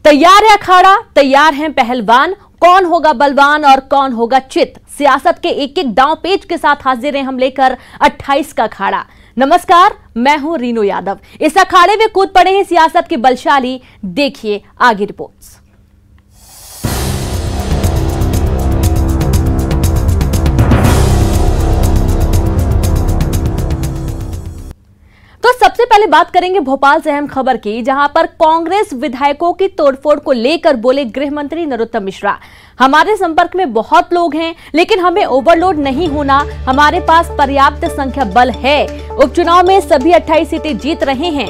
तैयार है अखाड़ा, तैयार हैं पहलवान। कौन होगा बलवान और कौन होगा चित? सियासत के एक एक दांव पेच के साथ हाजिर हैं हम लेकर 28 का अखाड़ा। नमस्कार, मैं हूं रीनो यादव। इस अखाड़े में कूद पड़े हैं सियासत के बलशाली। देखिए आगे रिपोर्ट्स। तो सबसे पहले बात करेंगे भोपाल से अहम खबर की, जहां पर कांग्रेस विधायकों की तोड़फोड़ को लेकर बोले गृह मंत्री नरोत्तम मिश्रा। हमारे संपर्क में बहुत लोग हैं, लेकिन हमें ओवरलोड नहीं होना। हमारे पास पर्याप्त संख्या बल है। उपचुनाव में सभी 28 सीटें जीत रहे हैं।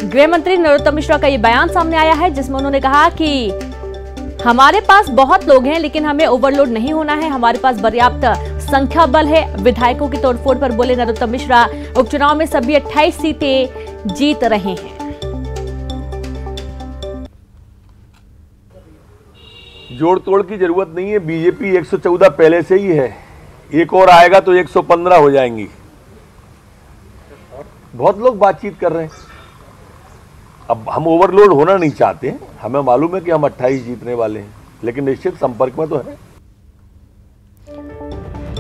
गृह मंत्री नरोत्तम मिश्रा का यह बयान सामने आया है, जिसमें उन्होंने कहा कि हमारे पास बहुत लोग हैं, लेकिन हमें ओवरलोड नहीं होना है। हमारे पास पर्याप्त संख्या बल है। विधायकों की तोड़फोड़ पर बोले नरोत्तम मिश्रा। उपचुनाव में सभी 28 सीटें जीत रहे हैं। जोड़ तोड़ की जरूरत नहीं है। बीजेपी 114 पहले से ही है। एक और आएगा तो 115 हो जाएंगी। बहुत लोग बातचीत कर रहे हैं। अब हम ओवरलोड होना नहीं चाहते। हमें मालूम है कि हम 28 जीतने वाले हैं, लेकिन निश्चित संपर्क में तो है।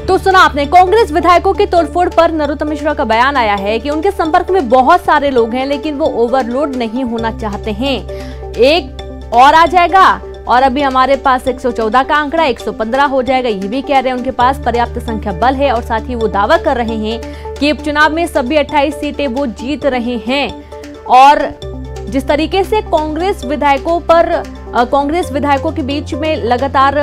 तो सुना आपने, कांग्रेस विधायकों की तोड़फोड़ पर नरोत्तम मिश्रा का बयान आया है कि उनके संपर्क में बहुत सारे लोग हैं, लेकिन वो ओवरलोड नहीं होना चाहते हैं। एक और आ जाएगा और अभी हमारे पास 114 का आंकड़ा 115 हो जाएगा, ये भी कह रहे हैं। उनके पास पर्याप्त संख्या बल है और साथ ही वो दावा कर रहे हैं कि उपचुनाव में सभी 28 सीटें वो जीत रहे हैं। और जिस तरीके से कांग्रेस विधायकों के बीच में लगातार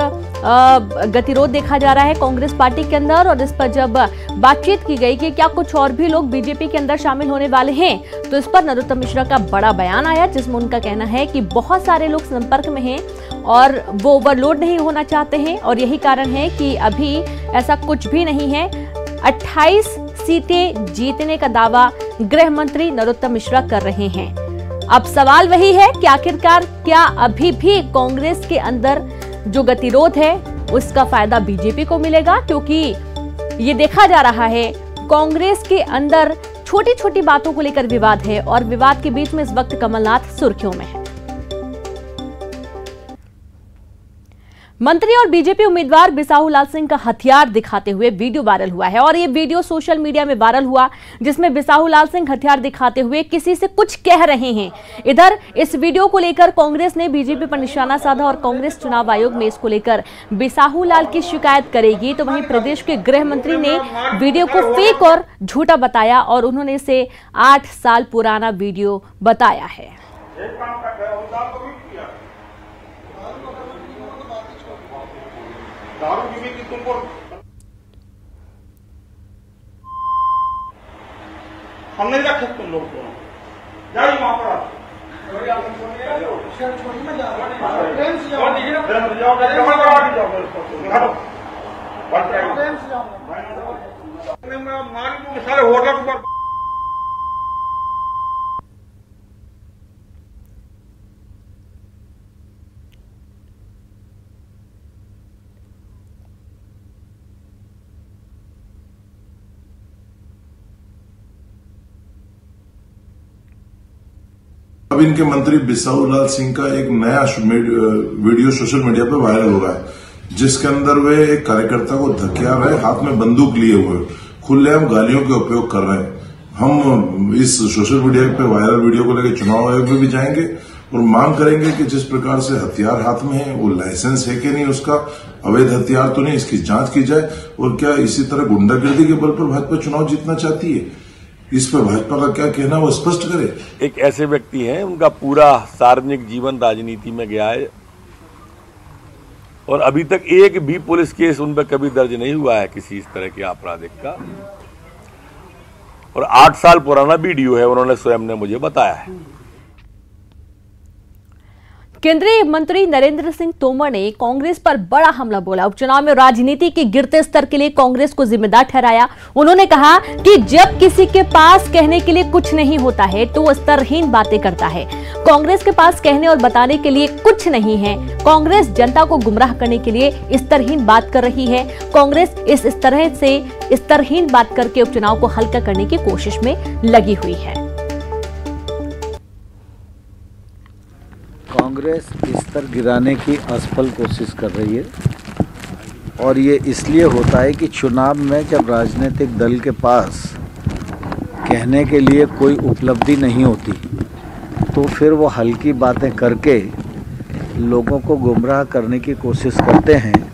गतिरोध देखा जा रहा है कांग्रेस पार्टी के अंदर, और इस पर जब बातचीत की गई कि क्या कुछ और भी लोग बीजेपी के अंदर शामिल होने वाले हैं, तो इस पर नरोत्तम मिश्रा का बड़ा बयान आया, जिसमें उनका कहना है कि बहुत सारे लोग संपर्क में हैं और वो ओवरलोड नहीं होना चाहते हैं, और यही कारण है कि अभी ऐसा कुछ भी नहीं है। 28 सीटें जीतने का दावा गृह मंत्री नरोत्तम मिश्रा कर रहे हैं। अब सवाल वही है कि आखिरकार क्या अभी भी कांग्रेस के अंदर जो गतिरोध है उसका फायदा बीजेपी को मिलेगा? क्योंकि ये देखा जा रहा है कांग्रेस के अंदर छोटी छोटी बातों को लेकर विवाद है, और विवाद के बीच में इस वक्त कमलनाथ सुर्खियों में है। मंत्री और बीजेपी उम्मीदवार बिसाहू लाल सिंह का हथियार दिखाते हुए वीडियो वायरल हुआ है, और ये वीडियो सोशल मीडिया में वायरल हुआ, जिसमें बिसाहू लाल सिंह हथियार दिखाते हुए किसी से कुछ कह रहे हैं। इधर इस वीडियो को लेकर कांग्रेस ने बीजेपी पर निशाना साधा, और कांग्रेस चुनाव आयोग में इसको लेकर बिसाहू लाल की शिकायत करेगी। तो वहीं प्रदेश के गृह मंत्री ने वीडियो को फेक और झूठा बताया, और उन्होंने इसे 8 साल पुराना वीडियो बताया है। दारू पीने की तुमको हम नहीं रखे तुम लोग को। जाइए वहां पर सारे होटल पर अब इनके मंत्री बिसाहू लाल सिंह का एक नया वीडियो सोशल मीडिया पर वायरल हो रहा है, जिसके अंदर वे एक कार्यकर्ता को धकेल रहे, हाथ में बंदूक लिए हुए खुलेआम गालियों के उपयोग कर रहे हैं। हम इस सोशल मीडिया पे वायरल वीडियो को लेकर चुनाव आयोग में भी जाएंगे और मांग करेंगे कि जिस प्रकार से हथियार हाथ में है, वो लाइसेंस है कि नहीं, उसका अवैध हथियार तो नहीं, इसकी जांच की जाए। और क्या इसी तरह गुंडागर्दी के बल पर भाजपा चुनाव जीतना चाहती है? इस पर भाजपा का क्या कहना, वो स्पष्ट करे। एक ऐसे व्यक्ति हैं, उनका पूरा सार्वजनिक जीवन राजनीति में गया है, और अभी तक एक भी पुलिस केस उन पर कभी दर्ज नहीं हुआ है किसी इस तरह के आपराधिक का। और 8 साल पुराना वीडियो है, उन्होंने स्वयं ने मुझे बताया है। केंद्रीय मंत्री नरेंद्र सिंह तोमर ने कांग्रेस पर बड़ा हमला बोला। उपचुनाव में राजनीति के गिरते स्तर के लिए कांग्रेस को जिम्मेदार ठहराया। उन्होंने कहा कि जब किसी के पास कहने के लिए कुछ नहीं होता है तो वो स्तरहीन बातें करता है। कांग्रेस के पास कहने और बताने के लिए कुछ नहीं है। कांग्रेस जनता को गुमराह करने के लिए स्तरहीन बात कर रही है। कांग्रेस इस तरह से स्तरहीन बात करके उपचुनाव को हल्का करने की कोशिश में लगी हुई है। कांग्रेस स्तर गिराने की असफल कोशिश कर रही है और ये इसलिए होता है कि चुनाव में जब राजनीतिक दल के पास कहने के लिए कोई उपलब्धि नहीं होती तो फिर वो हल्की बातें करके लोगों को गुमराह करने की कोशिश करते हैं।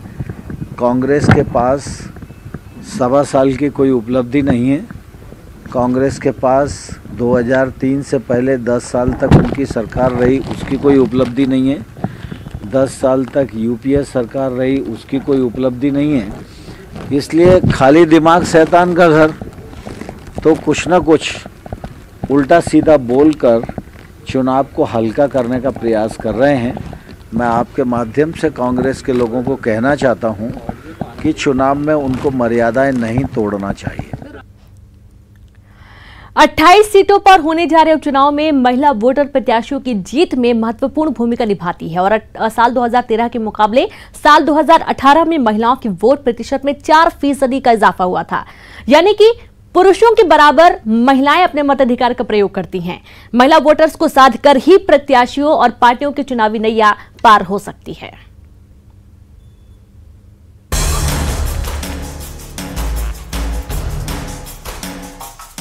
कांग्रेस के पास 1.25 साल की कोई उपलब्धि नहीं है। कांग्रेस के पास 2003 से पहले 10 साल तक उनकी सरकार रही, उसकी कोई उपलब्धि नहीं है। 10 साल तक यूपीए सरकार रही, उसकी कोई उपलब्धि नहीं है। इसलिए खाली दिमाग शैतान का घर, तो कुछ ना कुछ उल्टा सीधा बोलकर चुनाव को हल्का करने का प्रयास कर रहे हैं। मैं आपके माध्यम से कांग्रेस के लोगों को कहना चाहता हूं कि चुनाव में उनको मर्यादाएं नहीं तोड़ना चाहिए। 28 सीटों पर होने जा रहे उपचुनाव में महिला वोटर प्रत्याशियों की जीत में महत्वपूर्ण भूमिका निभाती है और साल 2013 के मुकाबले साल 2018 में महिलाओं की वोट प्रतिशत में 4% का इजाफा हुआ था। यानी कि पुरुषों के बराबर महिलाएं अपने मताधिकार का प्रयोग करती हैं। महिला वोटर्स को साध कर ही प्रत्याशियों और पार्टियों की चुनावी नैया पार हो सकती है।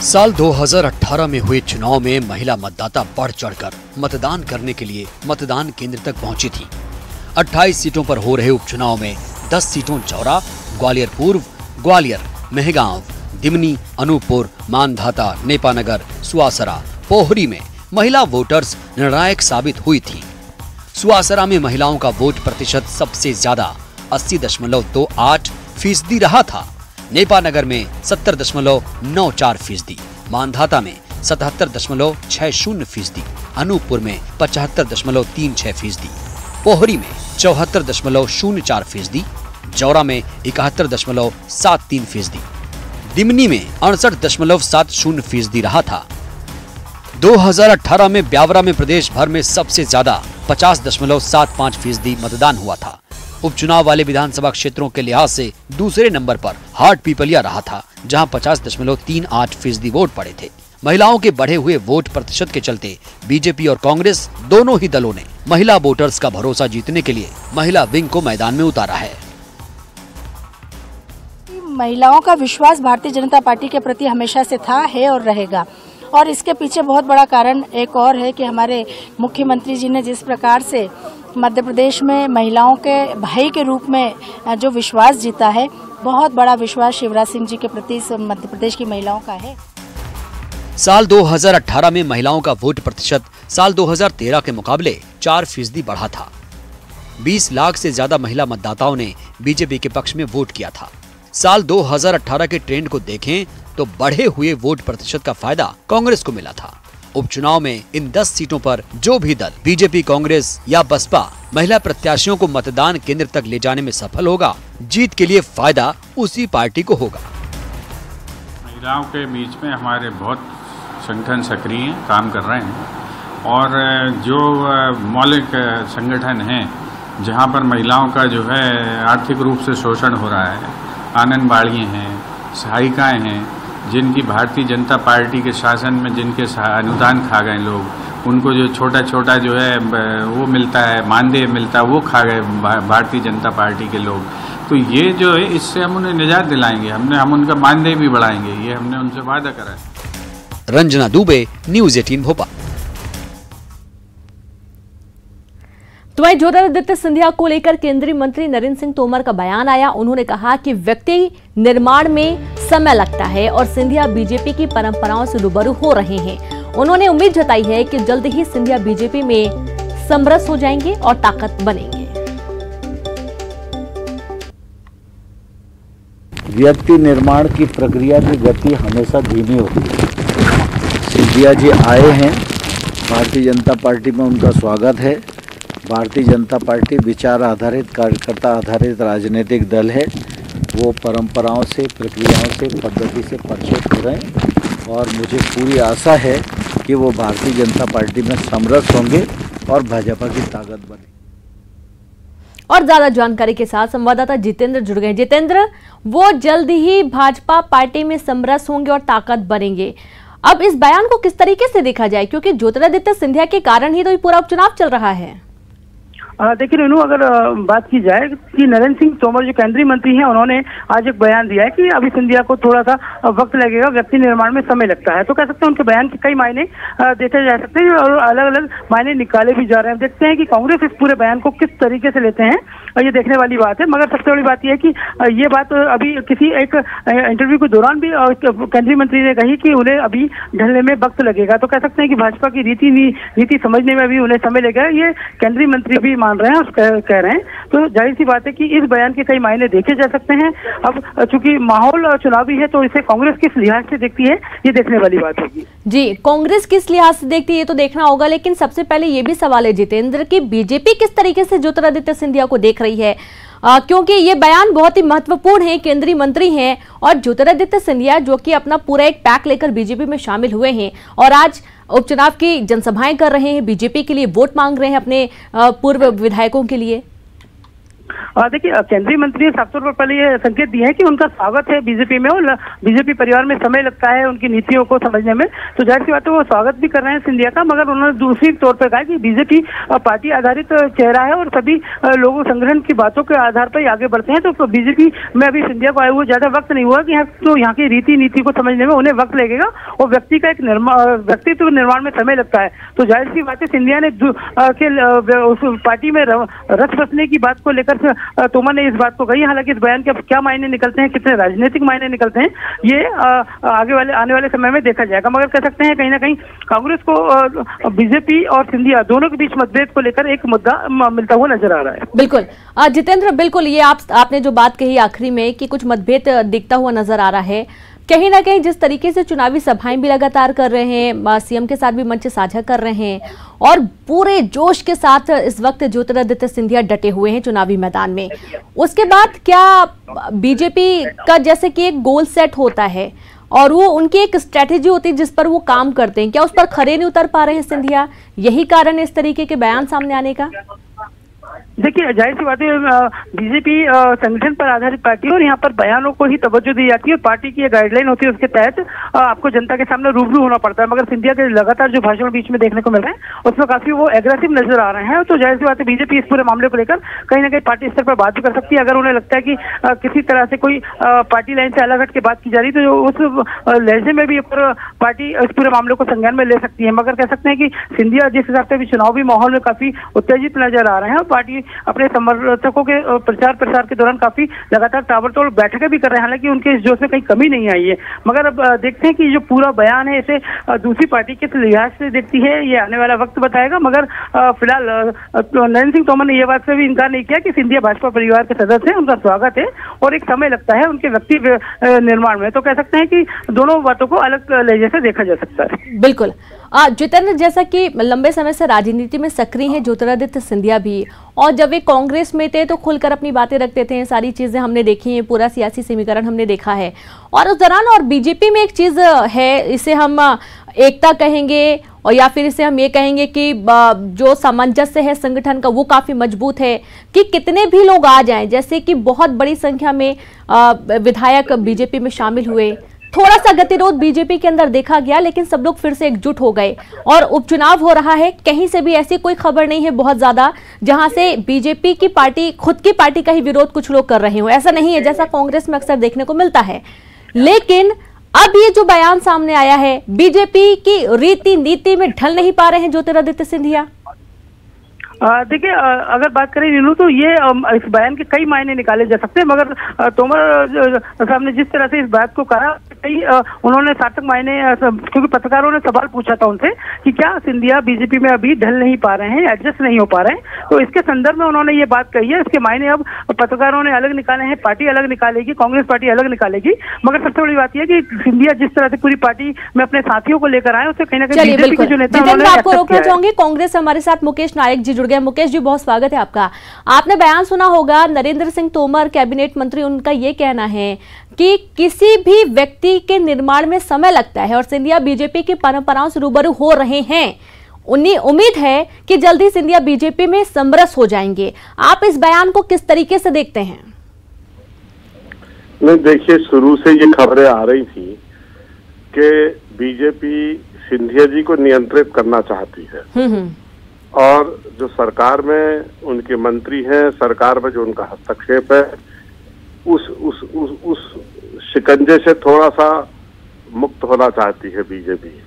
साल 2018 में हुए चुनाव में महिला मतदाता बढ़ चढ़कर मतदान करने के लिए मतदान केंद्र तक पहुंची थी। 28 सीटों पर हो रहे उपचुनाव में 10 सीटों जौरा, ग्वालियर पूर्व, ग्वालियर, मेहगांव, दिमनी, अनूपपुर, मानधाता, नेपानगर, सुवासरा, पोहरी में महिला वोटर्स निर्णायक साबित हुई थी। सुवासरा में महिलाओं का वोट प्रतिशत सबसे ज्यादा 80.28% रहा था। नेपानगर में 70.94%, मानधाता में 77.60%, अनूपपुर में 75.36%, पोहरी में 74.04%, जौरा में 71.73%, दिमनी में 68.70% रहा था। 2018 में ब्यावरा में प्रदेश भर में सबसे ज्यादा 50.75% मतदान हुआ था। उपचुनाव वाले विधानसभा क्षेत्रों के लिहाज से दूसरे नंबर पर हाट पीपलिया रहा था, जहां 50.38% वोट पड़े थे। महिलाओं के बढ़े हुए वोट प्रतिशत के चलते बीजेपी और कांग्रेस दोनों ही दलों ने महिला वोटर्स का भरोसा जीतने के लिए महिला विंग को मैदान में उतारा है। महिलाओं का विश्वास भारतीय जनता पार्टी के प्रति हमेशा से था, है और रहेगा। और इसके पीछे बहुत बड़ा कारण एक और है कि हमारे मुख्यमंत्री जी ने जिस प्रकार से मध्य प्रदेश में महिलाओं के भाई के रूप में जो विश्वास जीता है, बहुत बड़ा विश्वास शिवराज सिंह जी के प्रति मध्य प्रदेश की महिलाओं का है। साल 2018 में महिलाओं का वोट प्रतिशत साल 2013 के मुकाबले 4% बढ़ा था। 20 लाख से ज्यादा महिला मतदाताओं ने बीजेपी के पक्ष में वोट किया था। साल 2018 के ट्रेंड को देखें तो बढ़े हुए वोट प्रतिशत का फायदा कांग्रेस को मिला था। उपचुनाव में इन 10 सीटों पर जो भी दल बीजेपी, कांग्रेस या बसपा महिला प्रत्याशियों को मतदान केंद्र तक ले जाने में सफल होगा, जीत के लिए फायदा उसी पार्टी को होगा। महिलाओं के बीच में हमारे बहुत संगठन सक्रिय काम कर रहे हैं और जो मौलिक संगठन हैं जहां पर महिलाओं का जो है आर्थिक रूप से शोषण हो रहा है, आंगनबाड़ियाँ हैं, सहायिकाएँ हैं, जिनकी भारतीय जनता पार्टी के शासन में जिनके अनुदान खा गए लोग, उनको जो छोटा छोटा जो है वो मिलता है, मानदेय मिलता है, वो खा गए भारतीय जनता पार्टी के लोग। तो ये जो है इससे हम उन्हें निजात दिलाएंगे, हम उनका मानदेय भी बढ़ाएंगे, ये हमने उनसे वादा करा है। रंजना दुबे, न्यूज़ 18 भोपाल। तो वहीं ज्योतिरादित्य सिंधिया को लेकर केंद्रीय मंत्री नरेंद्र सिंह तोमर का बयान आया। उन्होंने कहा कि व्यक्ति निर्माण में समय लगता है और सिंधिया बीजेपी की परंपराओं से रूबरू हो रहे हैं। उन्होंने उम्मीद जताई है कि जल्द ही सिंधिया बीजेपी में समरस हो जाएंगे और ताकत बनेंगे। व्यक्ति निर्माण की प्रक्रिया की गति हमेशा धीमी होती है। सिंधिया जी आए हैं, भारतीय जनता पार्टी में उनका स्वागत है। भारतीय जनता पार्टी विचार आधारित, कार्यकर्ता आधारित राजनीतिक दल है। वो परंपराओं से, प्रक्रियाओं से, पद्धति से परिचित हो रहे हैं और मुझे पूरी आशा है कि वो भारतीय जनता पार्टी में समरस होंगे और भाजपा की ताकत बने। और ज्यादा जानकारी के साथ संवाददाता जितेंद्र जुड़ गए। जितेंद्र, वो जल्द ही भाजपा पार्टी में समरस होंगे और ताकत बनेंगे, अब इस बयान को किस तरीके से देखा जाए, क्योंकि ज्योतिरादित्य सिंधिया के कारण ही तो ये पूरा उपचुनाव चल रहा है। देखिए रेनू, अगर बात की जाए कि नरेंद्र सिंह तोमर जो केंद्रीय मंत्री हैं, उन्होंने आज एक बयान दिया है कि अभी सिंधिया को थोड़ा सा वक्त लगेगा, व्यक्ति निर्माण में समय लगता है। तो कह सकते हैं उनके बयान के कई मायने देखे जा सकते हैं और अलग अलग मायने निकाले भी जा रहे हैं। देखते हैं कि कांग्रेस इस पूरे बयान को किस तरीके से लेते हैं, ये देखने वाली बात है। मगर सबसे बड़ी बात यह है कि ये बात अभी किसी एक इंटरव्यू के दौरान भी केंद्रीय मंत्री ने कही कि उन्हें अभी ढलने में वक्त लगेगा। तो कह सकते हैं कि भाजपा की रीति समझने में भी उन्हें समय लगेगा, ये केंद्रीय मंत्री भी मान रहे हैं और कह रहे हैं। तो जाहिर सी बात है कि इस बयान के कई मायने देखे जा सकते हैं। अब चूंकि माहौल चुनावी है तो इसे कांग्रेस किस लिहाज से देखती है, ये देखने वाली बात होगी। जी, कांग्रेस किस लिहाज से देखती है ये तो देखना होगा, लेकिन सबसे पहले ये भी सवाल है जितेंद्र की बीजेपी किस तरीके से ज्योतिरादित्य सिंधिया को देख रही है, क्योंकि ये बयान बहुत ही महत्वपूर्ण है। केंद्रीय मंत्री हैं और ज्योतिरादित्य सिंधिया जो कि अपना पूरा एक पैक लेकर बीजेपी में शामिल हुए हैं और आज उपचुनाव की जनसभाएं कर रहे हैं, बीजेपी के लिए वोट मांग रहे हैं अपने पूर्व विधायकों के लिए। देखिए, केंद्रीय मंत्री ने साफ तौर पर पहले ये संकेत दिए हैं कि उनका स्वागत है बीजेपी में और बीजेपी परिवार में समय लगता है उनकी नीतियों को समझने में। तो जाहिर सी बात है वो स्वागत भी कर रहे हैं सिंधिया का, मगर उन्होंने दूसरी तौर पर कहा कि बीजेपी पार्टी आधारित चेहरा है और सभी लोगों संगठन की बातों के आधार पर आगे बढ़ते हैं। तो बीजेपी में अभी सिंधिया को आए हुए ज्यादा वक्त नहीं हुआ कि तो यहाँ की रीति नीति को समझने में उन्हें वक्त लगेगा और व्यक्ति का एक व्यक्तित्व निर्माण में समय लगता है। तो जाहिर सी बात है सिंधिया ने उस पार्टी में रस बसने की बात को लेकर तोमर ने इस बात को कही। हालांकि इस बयान के अब क्या मायने निकलते हैं, कितने राजनीतिक मायने निकलते हैं, ये आने वाले समय में देखा जाएगा। मगर कह सकते हैं कहीं ना कहीं कांग्रेस को बीजेपी और सिंधिया दोनों के बीच मतभेद को लेकर एक मुद्दा मिलता हुआ नजर आ रहा है। बिल्कुल जितेंद्र, बिल्कुल ये आपने जो बात कही आखिरी में कि कुछ मतभेद दिखता हुआ नजर आ रहा है। कहीं ना कहीं जिस तरीके से चुनावी सभाएं भी लगातार कर रहे हैं, सीएम के साथ भी मंच साझा कर रहे हैं और पूरे जोश के साथ इस वक्त ज्योतिरादित्य सिंधिया डटे हुए हैं चुनावी मैदान में, उसके बाद क्या बीजेपी का जैसे कि एक गोल सेट होता है और वो उनकी एक स्ट्रेटेजी होती है जिस पर वो काम करते हैं, क्या उस पर खरे नहीं उतर पा रहे हैं सिंधिया? यही कारण है इस तरीके के बयान सामने आने का? देखिए, जाहिर सी बात है बीजेपी संगठन पर आधारित पार्टी और यहाँ पर बयानों को ही तवज्जो दी जाती है और पार्टी की गाइडलाइन होती है, उसके तहत आपको जनता के सामने रूबरू होना पड़ता है। मगर सिंधिया के लगातार जो भाषण बीच में देखने को मिल रहे हैं उसमें काफी वो एग्रेसिव नजर आ रहे हैं। तो जाहिर सी बात है बीजेपी इस पूरे मामले को लेकर कहीं ना कहीं पार्टी स्तर पर बात भी कर सकती है। अगर उन्हें लगता है कि किसी तरह से कोई पार्टी लाइन से अलग हट के बात की जा रही है तो उस लहजे में भी पार्टी इस पूरे मामले को संज्ञान में ले सकती है। मगर कह सकते हैं कि सिंधिया जिस हिसाब से अभी चुनावी माहौल में काफी उत्तेजित नजर आ रहे हैं और पार्टी अपने समर्थकों के प्रचार प्रसार के दौरान काफी लगातार ताबड़तोड़ बैठकें भी कर रहे हैं। हालांकि उनके इस जोश में कहीं कमी नहीं आई है। मगर अब देखते हैं कि जो पूरा बयान है इसे दूसरी पार्टी के लिहाज से देखती है, ये आने वाला वक्त बताएगा। मगर फिलहाल नरेंद्र सिंह तोमर ने यह बात से भी इनकार नहीं किया कि सिंधिया भाजपा परिवार के सदस्य हैं, उनका स्वागत है और एक समय लगता है उनके व्यक्ति निर्माण में। तो कह सकते हैं कि दोनों बातों को अलग लहजे से देखा जा सकता है। बिल्कुल जितेंद्र, जैसा कि लंबे समय से राजनीति में सक्रिय हैं ज्योतिरादित्य सिंधिया भी, और जब वे कांग्रेस में थे तो खुलकर अपनी बातें रखते थे, सारी चीजें हमने देखी हैं, पूरा सियासी समीकरण हमने देखा है। और उस दौरान और बीजेपी में एक चीज है, इसे हम एकता कहेंगे और या फिर इसे हम ये कहेंगे कि जो सामंजस्य है संगठन का वो काफी मजबूत है कि कितने भी लोग आ जाएं, जैसे कि बहुत बड़ी संख्या में विधायक बीजेपी में शामिल हुए, थोड़ा सा गतिरोध बीजेपी के अंदर देखा गया, लेकिन सब लोग फिर से एकजुट हो गए और उपचुनाव हो रहा है। कहीं से भी ऐसी कोई खबर नहीं है बहुत ज्यादा जहां से बीजेपी की पार्टी, खुद की पार्टी का ही विरोध कुछ लोग कर रहे हो, ऐसा नहीं है जैसा कांग्रेस में अक्सर देखने को मिलता है। लेकिन अब ये जो बयान सामने आया है, बीजेपी की रीति नीति में ढल नहीं पा रहे हैं ज्योतिरादित्य सिंधिया। देखिए, अगर बात करें नीलू तो ये इस बयान के कई मायने निकाले जा सकते हैं। मगर तोमर साहब ने जिस तरह से इस बात को कहा, उन्होंने सार्थक मायने, क्योंकि पत्रकारों ने सवाल पूछा था उनसे कि क्या सिंधिया बीजेपी में अभी ढल नहीं पा रहे हैं, एडजस्ट नहीं हो पा रहे हैं, तो इसके संदर्भ में उन्होंने ये बात कही है। इसके मायने अब पत्रकारों ने अलग निकाले हैं, पार्टी अलग निकालेगी, कांग्रेस पार्टी अलग निकालेगी। मगर सबसे बड़ी बात यह कि सिंधिया जिस तरह से पूरी पार्टी में अपने साथियों को लेकर आए, उससे कहीं ना कहीं बीजेपी के जो नेता, आपको रोकना चाहूंगी, कांग्रेस हमारे साथ मुकेश नायक जी जुड़ गए। मुकेश जी, बहुत स्वागत है आपका। आपने बयान सुना होगा, नरेंद्र सिंह तोमर कैबिनेट मंत्री, उनका ये कहना है कि किसी भी व्यक्ति के निर्माण में समय लगता है और सिंधिया बीजेपी की परंपराओं से रूबरू हो रहे हैं। उन्हें उम्मीद है कि जल्दी सिंधिया बीजेपी में समरस हो जाएंगे। आप इस बयान को किस तरीके से देखते हैं? नहीं, देखिए, शुरू से ये खबरें आ रही थी कि बीजेपी सिंधिया जी को नियंत्रित करना चाहती है और जो सरकार में उनके मंत्री हैं, सरकार में जो उनका हस्तक्षेप है, उस शिकंजे से थोड़ा सा मुक्त होना चाहती है बीजेपी।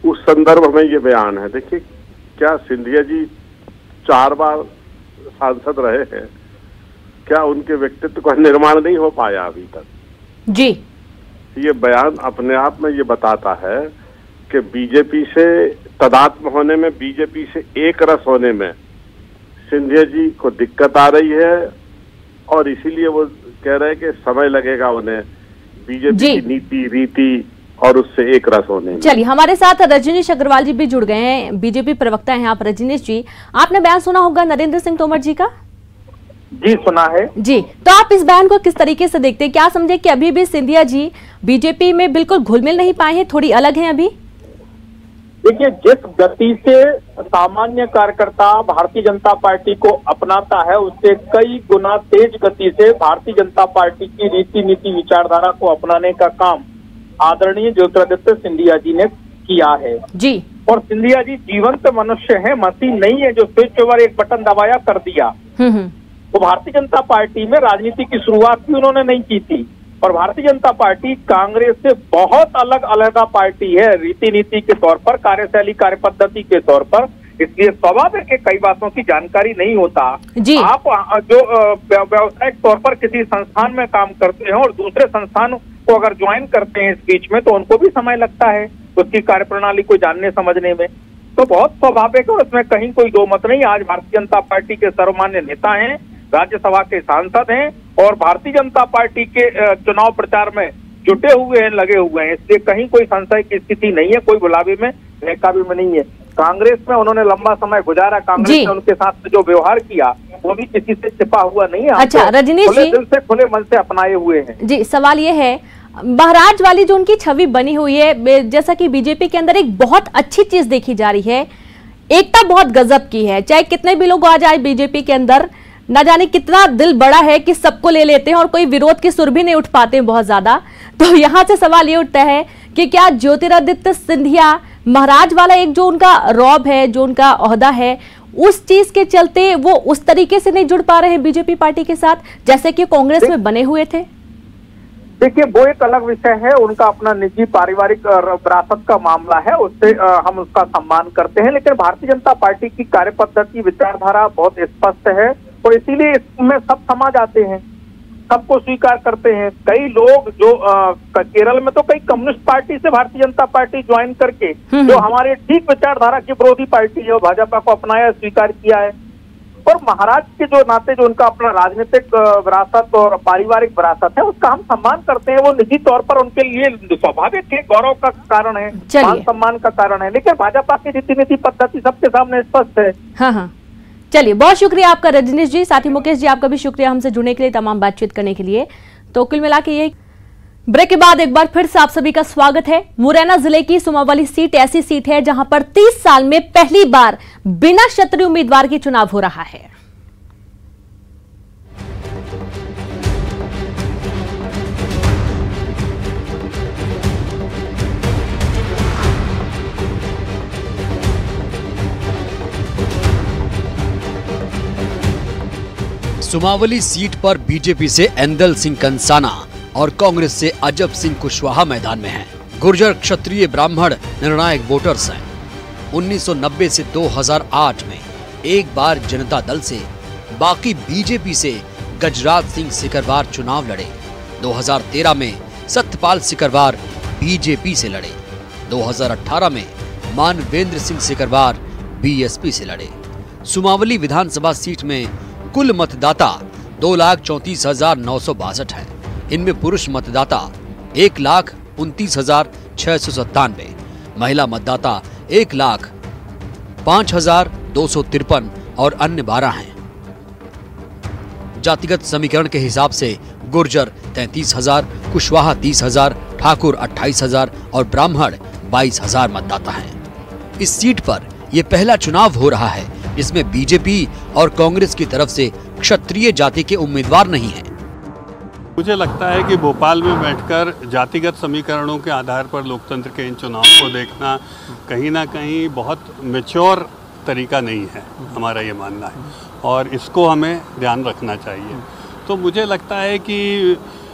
उस संदर्भ में ये बयान है। देखिए, क्या सिंधिया जी 4 बार सांसद रहे हैं, क्या उनके व्यक्तित्व का निर्माण नहीं हो पाया अभी तक? जी, ये बयान अपने आप में ये बताता है कि बीजेपी से तदात्म होने में, बीजेपी से एक रस होने में सिंधिया जी को दिक्कत आ रही है और इसीलिए वो कह रहे हैं कि समय लगेगा उन्हें बीजेपी की नीति, रीति और उससे एक रस होने में। चलिए, हमारे साथ रजनीश अग्रवाल जी भी जुड़ गए हैं, बीजेपी प्रवक्ता हैं आप। रजनीश जी, आपने बयान सुना होगा नरेंद्र सिंह तोमर जी का? जी, सुना है जी। तो आप इस बयान को किस तरीके से देखते हैं? क्या समझे कि अभी भी सिंधिया जी बीजेपी में बिल्कुल घुल मिल नहीं पाए हैं, थोड़ी अलग हैं अभी? देखिए, जिस गति से सामान्य कार्यकर्ता भारतीय जनता पार्टी को अपनाता है, उससे कई गुना तेज गति से भारतीय जनता पार्टी की रीति नीति विचारधारा को अपनाने का काम आदरणीय ज्योतिरादित्य सिंधिया जी ने किया है जी। और सिंधिया जी जीवंत मनुष्य है, मशीन नहीं है जो स्विच ओवर एक बटन दबाया कर दिया। तो भारतीय जनता पार्टी में राजनीति की शुरुआत भी उन्होंने नहीं की थी और भारतीय जनता पार्टी कांग्रेस से बहुत अलग अलहदा पार्टी है रीति नीति के तौर पर, कार्यशैली, कार्यपद्धति के तौर पर। इसलिए स्वाभाविक है कई बातों की जानकारी नहीं होता। आप जो व्यावसायिक तौर पर किसी संस्थान में काम करते हैं और दूसरे संस्थान को अगर ज्वाइन करते हैं इस बीच में, तो उनको भी समय लगता है उसकी कार्यप्रणाली को जानने समझने में। तो बहुत स्वाभाविक है, उसमें कहीं कोई दो मत नहीं। आज भारतीय जनता पार्टी के सर्वमान्य नेता हैं, राज्यसभा के सांसद हैं और भारतीय जनता पार्टी के चुनाव प्रचार में जुटे हुए हैं, लगे हुए हैं। इसलिए कहीं कोई संशय की स्थिति नहीं है, कोई गुलाबी में बेकाबी में नहीं है। कांग्रेस में उन्होंने लंबा समय गुजारा, कांग्रेस ने उनके साथ जो व्यवहार किया वो भी किसी से छिपा हुआ नहीं है। अच्छा, रजनीश जी, दिल से, खुले मन से अपनाए हुए हैं। जी, सवाल ये है, महाराज वाली जो उनकी छवि बनी हुई है, जैसा कि बीजेपी के अंदर एक बहुत अच्छी चीज देखी जा रही है, एकता बहुत गजब की है। चाहे कितने भी लोग आ जाए बीजेपी के अंदर, ना जाने कितना दिल बड़ा है कि सबको ले लेते हैं और कोई विरोध की सुर भी नहीं उठ पाते बहुत ज्यादा। तो यहाँ से सवाल ये उठता है कि क्या ज्योतिरादित्य सिंधिया महाराज वाला एक जो उनका रौब है, जो उनका ओहदा है, उस चीज के चलते वो उस तरीके से नहीं जुड़ पा रहे हैं बीजेपी पार्टी के साथ जैसे कि कांग्रेस में बने हुए थे? देखिए, वो एक अलग विषय है, उनका अपना निजी पारिवारिक विरासत का मामला है, उससे हम उसका सम्मान करते हैं। लेकिन भारतीय जनता पार्टी की कार्यपद्धति, विचारधारा बहुत स्पष्ट है और इसीलिए इसमें सब समाज आते हैं, सबको स्वीकार करते हैं। कई लोग जो केरल में तो कई कम्युनिस्ट पार्टी से भारतीय जनता पार्टी ज्वाइन करके जो हमारे ठीक विचारधारा की विरोधी पार्टी है, भाजपा को अपनाया, स्वीकार किया है। और महाराज के जो नाते जो उनका अपना राजनीतिक विरासत और पारिवारिक विरासत है, उसका हम सम्मान करते हैं। वो निजी तौर पर उनके लिए स्वाभाविक है, गौरव का कारण है, मान सम्मान का कारण है। लेकिन भाजपा की रीति नीति पद्धति सबके सामने स्पष्ट है। हाँ, चलिए, बहुत शुक्रिया आपका रजनीश जी। साथ ही मुकेश जी, आपका भी शुक्रिया हमसे जुड़ने के लिए, तमाम बातचीत करने के लिए। तो कुल मिला के ये ब्रेक के बाद एक बार फिर से आप सभी का स्वागत है। मुरैना जिले की सुमावली सीट ऐसी सीट है जहां पर 30 साल में पहली बार बिना क्षत्रिय उम्मीदवार की चुनाव हो रहा है। सुमावली सीट पर बीजेपी से एंदल सिंह कंसाना और कांग्रेस से अजब सिंह कुशवाहा मैदान में हैं। गुर्जर, क्षत्रिय, ब्राह्मण निर्णायक वोटर्स हैं। 1990 से 2008 में एक बार जनता दल से, बाकी बीजेपी से गजराज सिंह सिकरवार चुनाव लड़े। 2013 में सत्यपाल सिकरवार बीजेपी से लड़े। 2018 में मानवेंद्र सिंह सिकरवार बीएसपी से लड़े। सुमावली विधानसभा सीट में कुल मतदाता 2,34,962 है। इनमें पुरुष मतदाता 1,29,697, महिला मतदाता 1,05,253 और अन्य 12 हैं। जातिगत समीकरण के हिसाब से गुर्जर 33,000, कुशवाहा 30,000, ठाकुर 28,000 और ब्राह्मण 22,000 मतदाता हैं। इस सीट पर यह पहला चुनाव हो रहा है जिसमें बीजेपी और कांग्रेस की तरफ से क्षत्रिय जाति के उम्मीदवार नहीं हैं। मुझे लगता है कि भोपाल में बैठकर जातिगत समीकरणों के आधार पर लोकतंत्र के इन चुनाव को देखना कहीं ना कहीं बहुत मैच्योर तरीका नहीं है, हमारा ये मानना है, और इसको हमें ध्यान रखना चाहिए। तो मुझे लगता है कि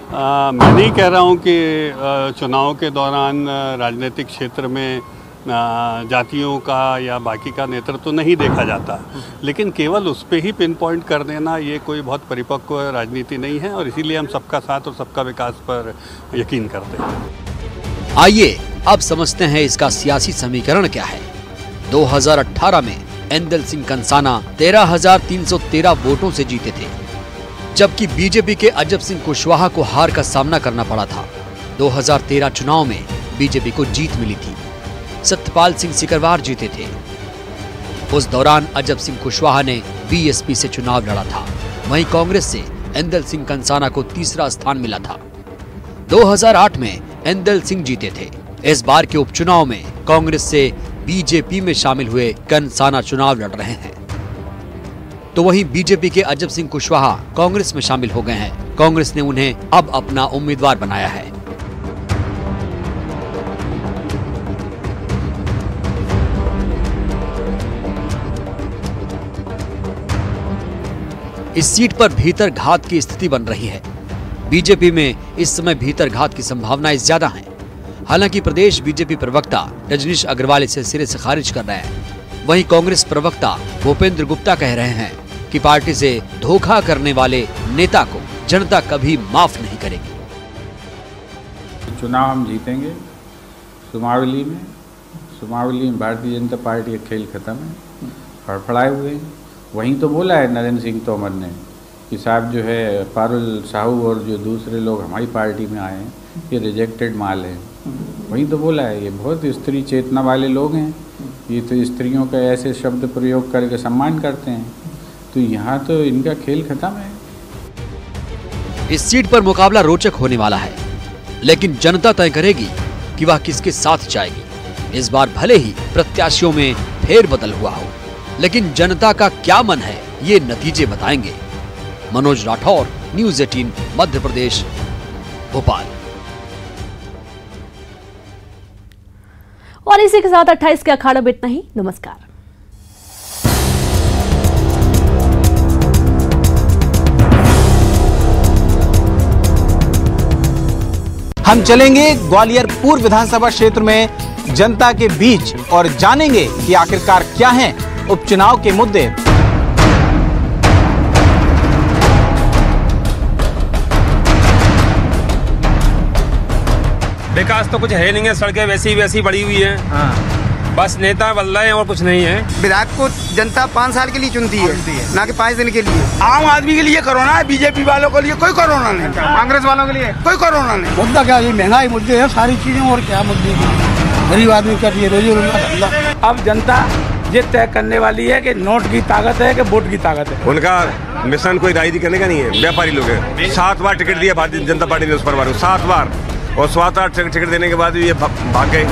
मैं नहीं कह रहा हूँ कि चुनाव के दौरान राजनीतिक क्षेत्र में जातियों का या बाकी का नेतृत्व तो नहीं देखा जाता, लेकिन केवल उस पर ही पिन पॉइंट कर देना ये कोई बहुत परिपक्व राजनीति नहीं है, और इसीलिए हम सबका साथ और सबका विकास पर यकीन करते हैं। आइए अब समझते हैं इसका सियासी समीकरण क्या है। 2018 में एंदल सिंह कंसाना 13,313 वोटों से जीते थे, जबकि बीजेपी के अजब सिंह कुशवाहा को हार का सामना करना पड़ा था। 2013 चुनाव में बीजेपी को जीत मिली थी, सत्यपाल सिंह सिकरवार जीते थे। उस दौरान अजब सिंह कुशवाहा ने बीएसपी से चुनाव लड़ा था, वहीं कांग्रेस से एंदल सिंह कंसाना को तीसरा स्थान मिला था। 2008 में एंदल सिंह जीते थे। इस बार के उपचुनाव में कांग्रेस से बीजेपी में शामिल हुए कंसाना चुनाव लड़ रहे हैं, तो वहीं बीजेपी के अजब सिंह कुशवाहा कांग्रेस में शामिल हो गए हैं। कांग्रेस ने उन्हें अब अपना उम्मीदवार बनाया है। इस सीट पर भीतर घात की स्थिति बन रही है। बीजेपी में इस समय भीतर घात की संभावनाएं ज्यादा हैं। हालांकि प्रदेश बीजेपी प्रवक्ता रजनीश अग्रवाल इसे सिरे से खारिज कर रहे हैं। वहीं कांग्रेस प्रवक्ता भूपेंद्र गुप्ता कह रहे हैं कि पार्टी से धोखा करने वाले नेता को जनता कभी माफ नहीं करेगी। चुनाव हम जीतेंगे सुमावली में भारतीय जनता पार्टी का खेल खत्म है, फड़फड़ाए हुए हैं। वहीं तो बोला है नरेंद्र सिंह तोमर ने कि साहब जो है पारुल साहू और जो दूसरे लोग हमारी पार्टी में आए हैं ये रिजेक्टेड माल है। वहीं तो बोला है, ये बहुत स्त्री चेतना वाले लोग हैं, ये तो स्त्रियों का ऐसे शब्द प्रयोग करके सम्मान करते हैं, तो यहाँ तो इनका खेल खत्म है। इस सीट पर मुकाबला रोचक होने वाला है, लेकिन जनता तय करेगी कि वह किसके साथ जाएगी। इस बार भले ही प्रत्याशियों में फेरबदल हुआ हो, लेकिन जनता का क्या मन है ये नतीजे बताएंगे। मनोज राठौर, न्यूज़ 18 मध्य प्रदेश, भोपाल। और इसी के साथ 28 के अखाड़ा में इतना ही। नमस्कार। हम चलेंगे ग्वालियर पूर्व विधानसभा क्षेत्र में जनता के बीच और जानेंगे कि आखिरकार क्या हैं उपचुनाव के मुद्दे। विकास तो कुछ है नहीं है, सड़कें वैसी बड़ी हुई हैं। बस नेता बदल रहे हैं और कुछ नहीं है। विधायक को जनता 5 साल के लिए चुनती है, ना कि 5 दिन के लिए। आम आदमी के लिए कोरोना है, बीजेपी वालों के लिए कोई कोरोना नहीं, कांग्रेस वालों के लिए कोई कोरोना नहीं। मुद्दा क्या है? महंगाई मुद्दे है, सारी चीजें, और क्या मुद्दे हैं? गरीब आदमी का रोजी रोटी। अब जनता ये तय करने वाली है कि नोट की ताकत है कि वोट की ताकत है। उनका मिशन कोई राजनीति करने का नहीं है, व्यापारी लोग है। 7 बार टिकट दिया भारतीय जनता पार्टी ने उस परिवार को, 7 बार, और 7 टिकट देने के बाद ये भाग गए।